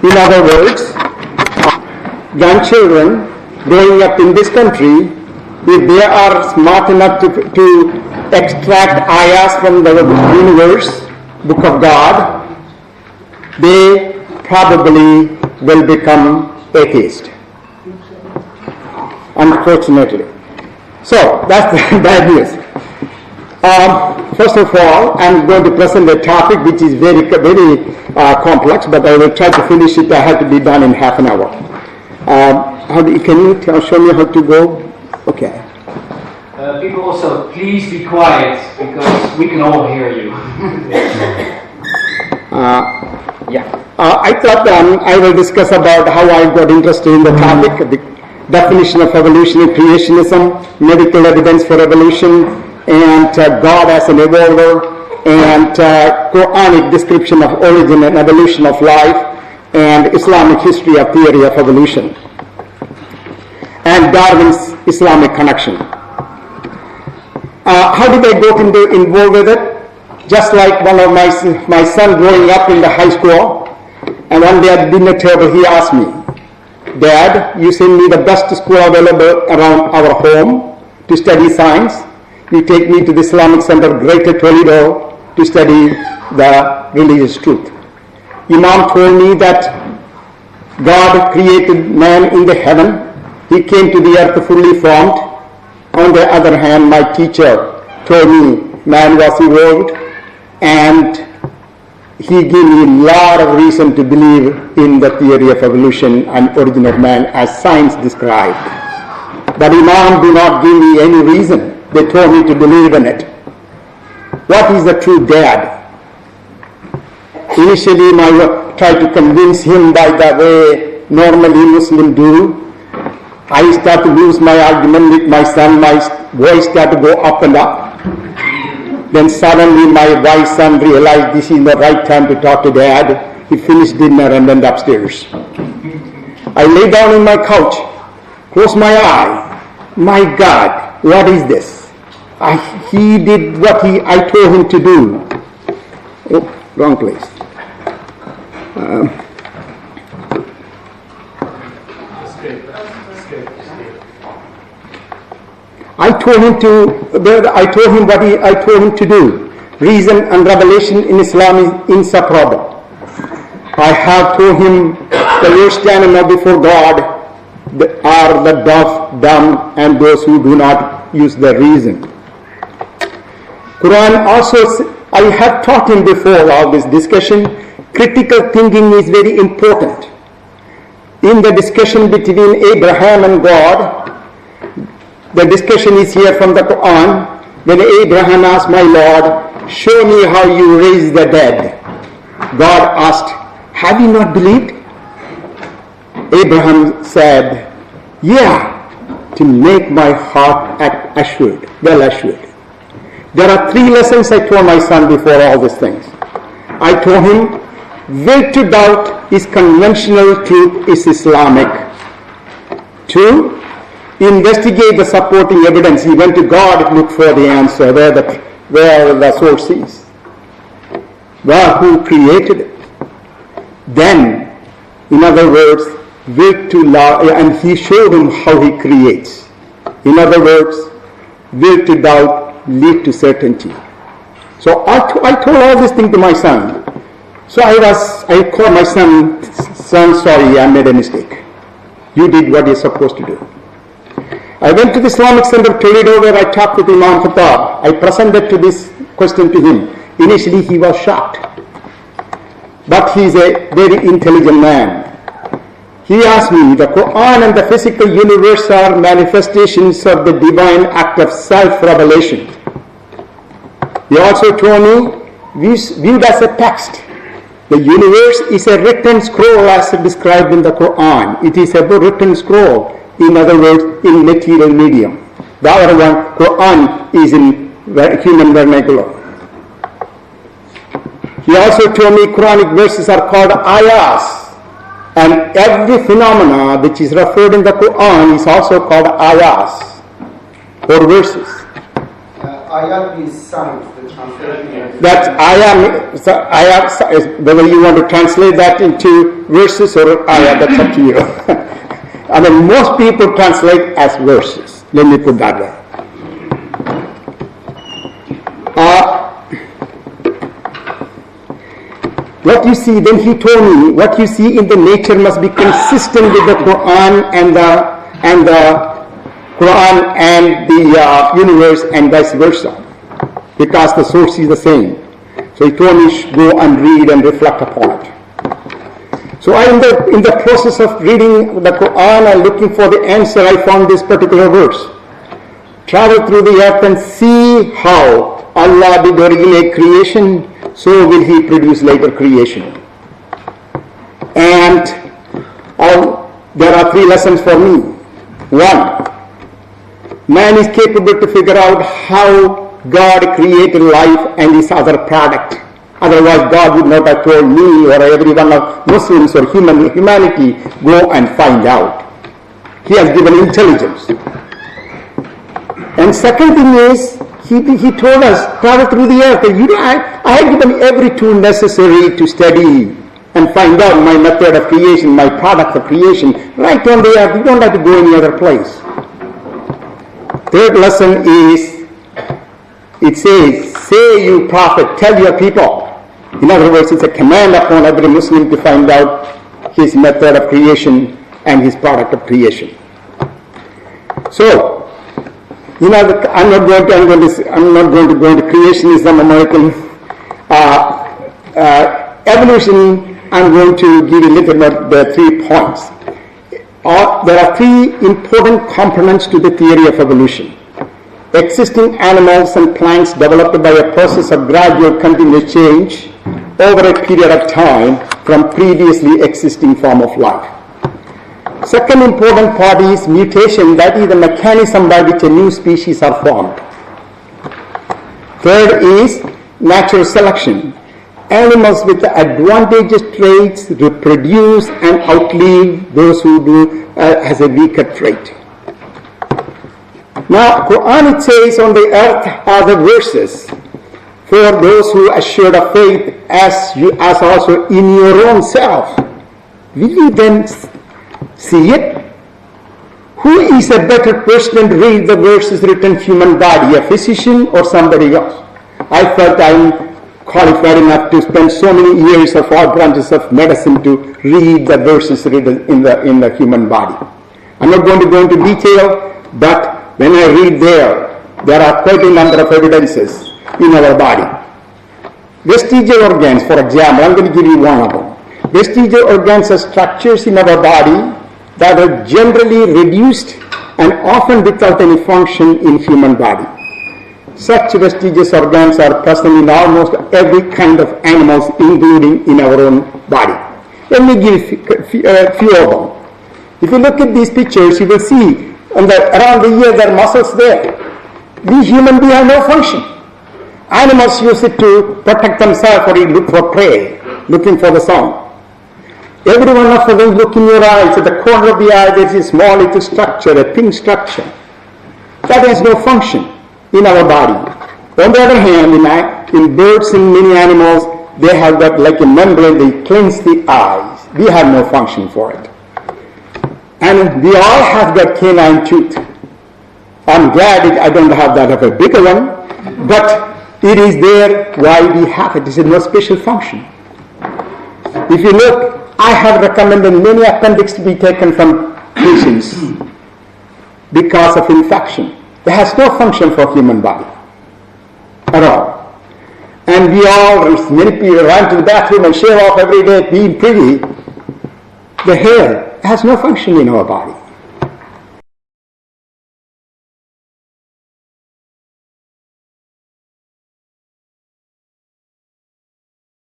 In other words, grandchildren growing up in this country, if they are smart enough to extract ayahs from the universe, book of God, they probably will become atheist, unfortunately. So that's the bad news. First of all, I'm going to present a topic which is very complex, but I will try to finish it. I have to be done in half an hour. Can you show me how to go? Okay. People also, please be quiet because we can all hear you. I thought I will discuss about how I got interested in the topic, the definition of evolution and creationism, medical evidence for evolution, and God as an evolver, and Quranic description of origin and evolution of life, and Islamic history of theory of evolution, and Darwin's Islamic connection. How did I get involved with it? Just like one of my son growing up in the high school, and one day at the dinner table he asked me, "Dad, you send me the best school available around our home to study science. You take me to the Islamic Center, Greater Toledo, to study the religious truth. Imam told me that God created man in the heaven. He came to the earth fully formed. On the other hand, my teacher told me man was evolved, and he gave me a lot of reason to believe in the theory of evolution and origin of man as science described. But Imam did not give me any reason. They told me to believe in it. What is the true dad? Initially, I tried to convince him by the way normally Muslims do. I started to lose my argument with my son. My voice started to go up and up. Then suddenly my wise son realized this is the right time to talk to Dad. He finished dinner and went upstairs. I lay down in my couch, closed my eye. My God, what is this? He did what I told him to do. Oh, wrong place. I told him what I told him to do. Reason and revelation in Islam is inseparable. I have told him the worst animal before God are the deaf, dumb, and those who do not use their reason. Quran also, I have taught him before all this discussion, critical thinking is very important. In the discussion between Abraham and God, the discussion is here from the Quran. When Abraham asked, "My Lord, show me how you raise the dead," God asked, "Have you not believed?" Abraham said, "Yeah, to make my heart assured, well assured." There are 3 lessons I told my son before all these things. I told him, will to doubt is conventional, truth is Islamic. 2, investigate the supporting evidence. He went to God to look for the answer, where the source is. Well, who created it? Then, in other words, will to love, and he showed him how he creates. In other words, will to doubt lead to certainty. So I told all this thing to my son. So I called my son, sorry, I made a mistake. You did what you're supposed to do. I went to the Islamic Center of Toledo where I talked with Imam Khattab. I presented this question to him. Initially he was shocked. But he's a very intelligent man. He asked me, the Quran and the physical universe are manifestations of the divine act of self-revelation. He also told me, viewed as a text, the universe is a written scroll as described in the Quran. It is a written scroll. In other words, in material medium. The other one, Quran, is in human vernacular. He also told me Quranic verses are called ayahs. And every phenomena which is referred in the Quran is also called ayahs, or verses. ayat is signs, the translation. That ayah, whether you want to translate that into verses or ayah, that's up to you. I mean, most people translate as verses. Let me put that way. What you see, then he told me, what you see in the nature must be consistent with the Quran and the Quran and the universe and vice versa, because the source is the same. So he told me go and read and reflect upon it. So I, in the process of reading the Quran and looking for the answer, I found this particular verse. Travel through the earth and see how Allah did originate creation, so will He produce later creation. And there are 3 lessons for me. 1, man is capable to figure out how God created life and His other product. Otherwise, God would not have told me or every one of Muslims or humanity, go and find out. He has given intelligence. And second thing is, he told us, travel through the earth. I have given every tool necessary to study and find out my method of creation, my product of creation, right on the earth. You don't have to go any other place. Third lesson is, it says, say you prophet, tell your people. In other words, it's a command upon every Muslim to find out his method of creation and his product of creation. So, I'm not going to go into creationism, American evolution. I'm going to give you a little bit the 3 points. There are 3 important components to the theory of evolution. Existing animals and plants developed by a process of gradual continuous change over a period of time from previously existing form of life. Second important part is mutation, that is the mechanism by which a new species are formed. Third is natural selection. Animals with the advantageous traits reproduce and outlive those who has a weaker trait. Now, Quran, it says, on the earth are the verses for those who assured of faith as also in your own self. Will you then see it? Who is a better person to read the verses written human body, a physician or somebody else? I felt I'm qualified enough to spend so many years of all branches of medicine to read the verses written in the human body. I'm not going to go into detail, but when I read there are quite a number of evidences in our body. Vestigial organs, for example, I'm going to give you one of them. Vestigial organs are structures in our body that are generally reduced and often without any function in human body. Such vestigious organs are present in almost every kind of animals, including in our own body. Let me give a few of them. If you look at these pictures, you will see around the ear there are muscles there. We human beings have no function. Animals use it to protect themselves or look for prey, looking for the sun. Every one of them, look in your eyes, at the corner of the eye there is a small little structure, a pink structure. That has no function in our body. On the other hand, in birds and many animals, they have got like a membrane, they cleanse the eyes. We have no function for it. And we all have got canine tooth. I'm glad I don't have that of a bigger one, but it is there why we have it. It is no special function. If you look, I have recommended many appendix to be taken from patients because of infection. It has no function for human body at all. And we all, many people run to the bathroom and shave off every day being pretty. The hair has no function in our body.